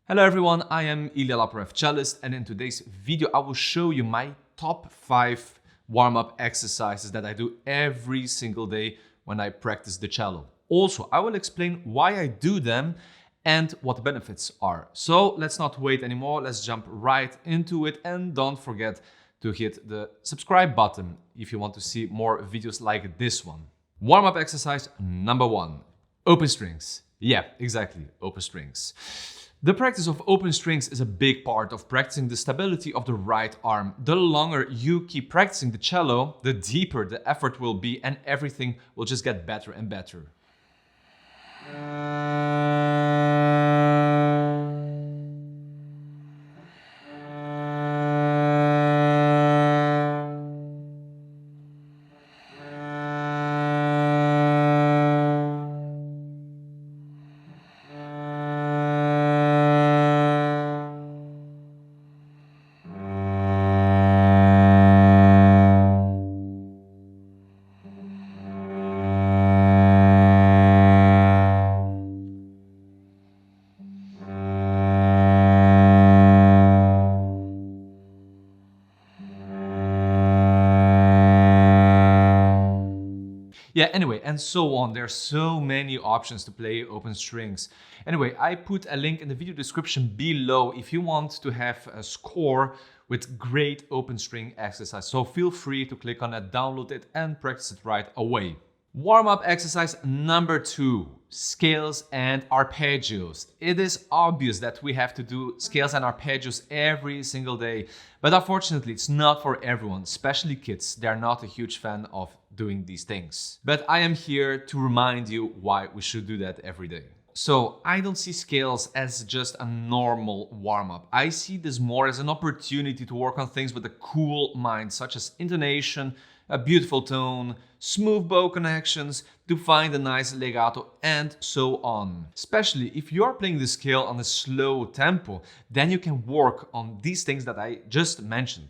Hello everyone, I am Ilia Laporev cellist, and in today's video I will show you my top 5 warm-up exercises that I do every single day when I practice the cello. Also, I will explain why I do them and what the benefits are. So let's not wait anymore, let's jump right into it, and don't forget to hit the subscribe button if you want to see more videos like this one. Warm-up exercise number 1, open strings. Yeah, exactly, open strings. The practice of open strings is a big part of practicing the stability of the right arm. The longer you keep practicing the cello, the deeper the effort will be and everything will just get better and better. Yeah, anyway, and so on. There are so many options to play open strings. Anyway, I put a link in the video description below if you want to have a score with great open string exercise. So feel free to click on it, download it, and practice it right away. Warm-up exercise number 2, scales and arpeggios. It is obvious that we have to do scales and arpeggios every single day, but unfortunately it's not for everyone, especially kids. They're not a huge fan of doing these things. But I am here to remind you why we should do that every day. So I don't see scales as just a normal warm-up. I see this more as an opportunity to work on things with a cool mind, such as intonation, a beautiful tone, smooth bow connections, to find a nice legato, and so on. Especially if you're playing the scale on a slow tempo, then you can work on these things that I just mentioned.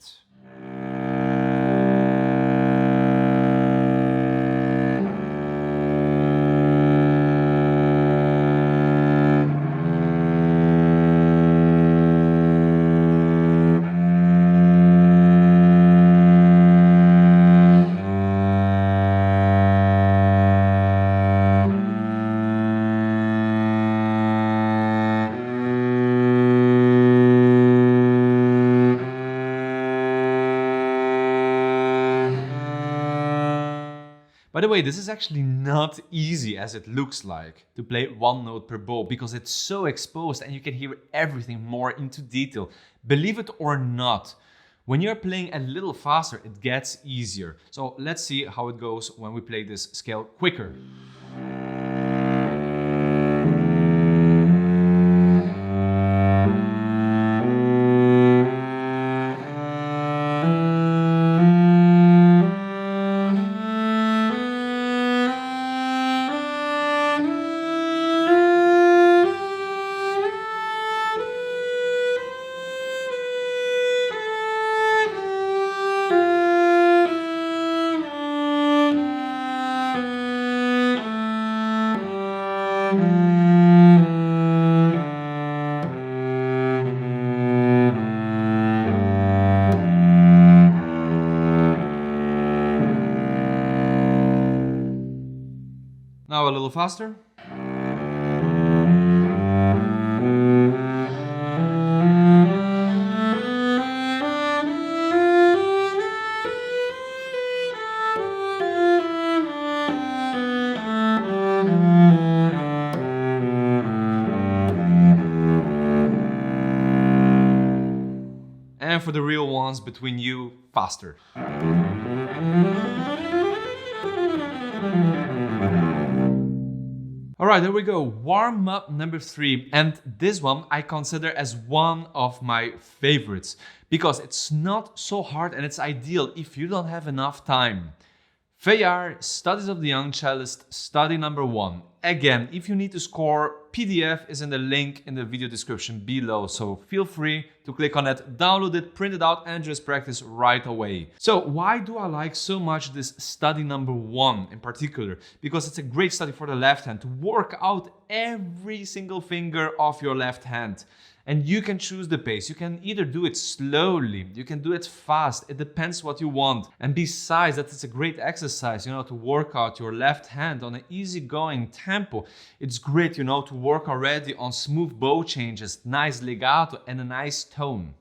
By the way, this is actually not easy as it looks like, to play one note per bow, because it's so exposed and you can hear everything more into detail. Believe it or not, when you're playing a little faster, it gets easier. So let's see how it goes when we play this scale quicker. Now a little faster. And for the real ones between you, faster. Alright, there we go, warm-up number 3, and this one I consider as one of my favorites because it's not so hard and it's ideal if you don't have enough time. Fayard, Studies of the Young Cellist, study number 1. Again, if you need to score, PDF is in the link in the video description below, so feel free to click on it, download it, print it out, and just practice right away. So why do I like so much this study number 1 in particular? Because it's a great study for the left hand to work out every single finger of your left hand. And you can choose the pace. You can either do it slowly, you can do it fast. It depends what you want. And besides that, it's a great exercise, to work out your left hand on an easygoing tempo. It's great, to work already on smooth bow changes, nice legato, and a nice tone.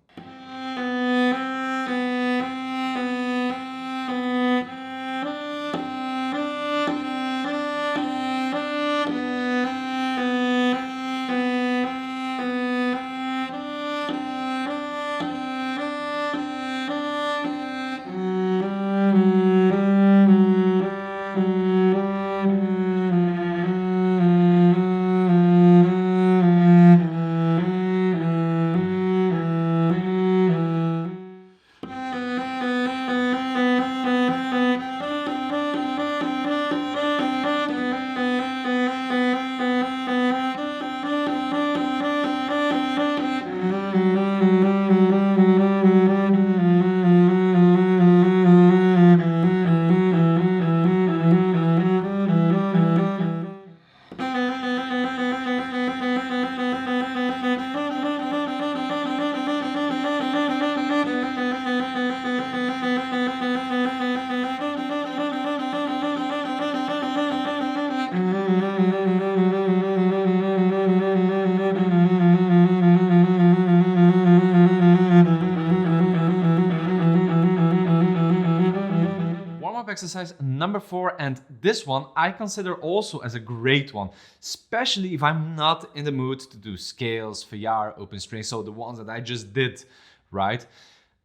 Exercise number 4, and this one I consider also as a great one, especially if I'm not in the mood to do scales, Feuillard, open strings, so the ones that I just did, right?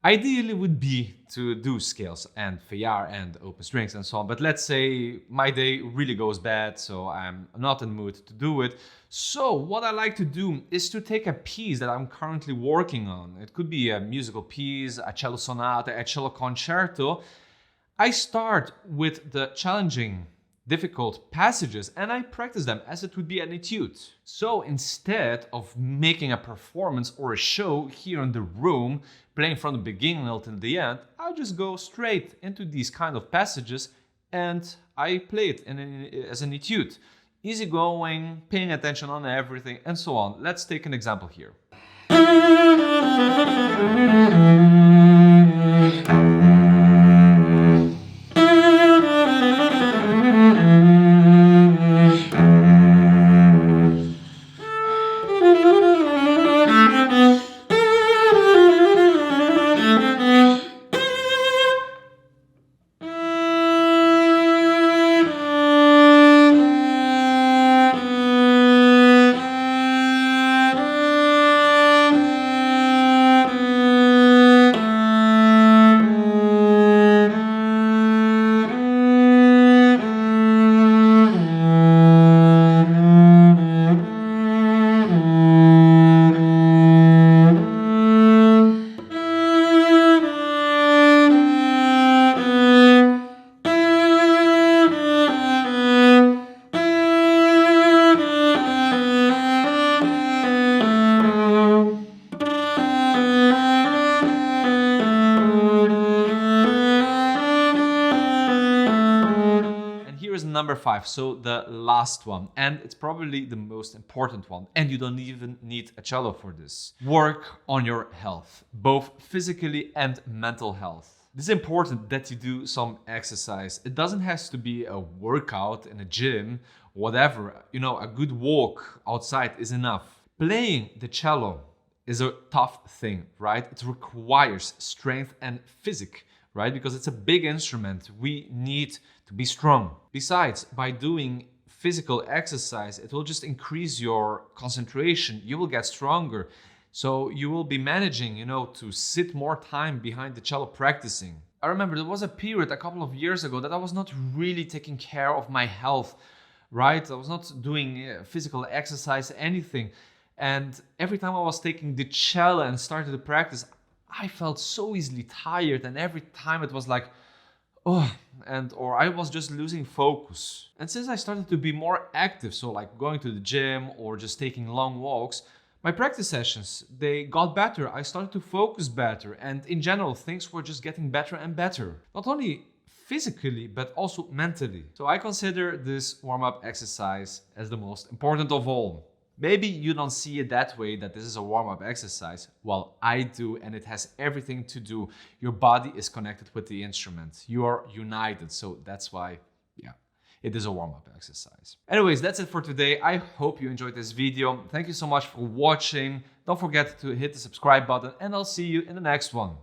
Ideally would be to do scales and Feuillard and open strings and so on, but let's say my day really goes bad, so I'm not in the mood to do it. So what I like to do is to take a piece that I'm currently working on. It could be a musical piece, a cello sonata, a cello concerto. I start with the challenging, difficult passages and I practice them as it would be an etude. So instead of making a performance or a show here in the room, playing from the beginning until the end, I just go straight into these kind of passages and I play it as an etude. Easygoing, paying attention on everything and so on. Let's take an example here. Number 5, so the last one, and it's probably the most important one, and you don't even need a cello for this. Work on your health, both physically and mental health. It's important that you do some exercise. It doesn't have to be a workout in a gym, whatever. A good walk outside is enough. Playing the cello is a tough thing, right? It requires strength and physique, right? Because it's a big instrument. We need to be strong. Besides, by doing physical exercise, it will just increase your concentration. You will get stronger. So you will be managing, to sit more time behind the cello practicing. I remember there was a period a couple of years ago that I was not really taking care of my health, right? I was not doing physical exercise, anything. And every time I was taking the cello and started to practice, I felt so easily tired, and every time it was like, or I was just losing focus. And since I started to be more active, so like going to the gym or just taking long walks, my practice sessions, they got better. I started to focus better, and in general, things were just getting better and better. Not only physically, but also mentally. So I consider this warm-up exercise as the most important of all. Maybe you don't see it that way, that this is a warm-up exercise. Well, I do, and it has everything to do. Your body is connected with the instrument. You are united, so that's why, yeah, it is a warm-up exercise. Anyways, that's it for today. I hope you enjoyed this video. Thank you so much for watching. Don't forget to hit the subscribe button, and I'll see you in the next one.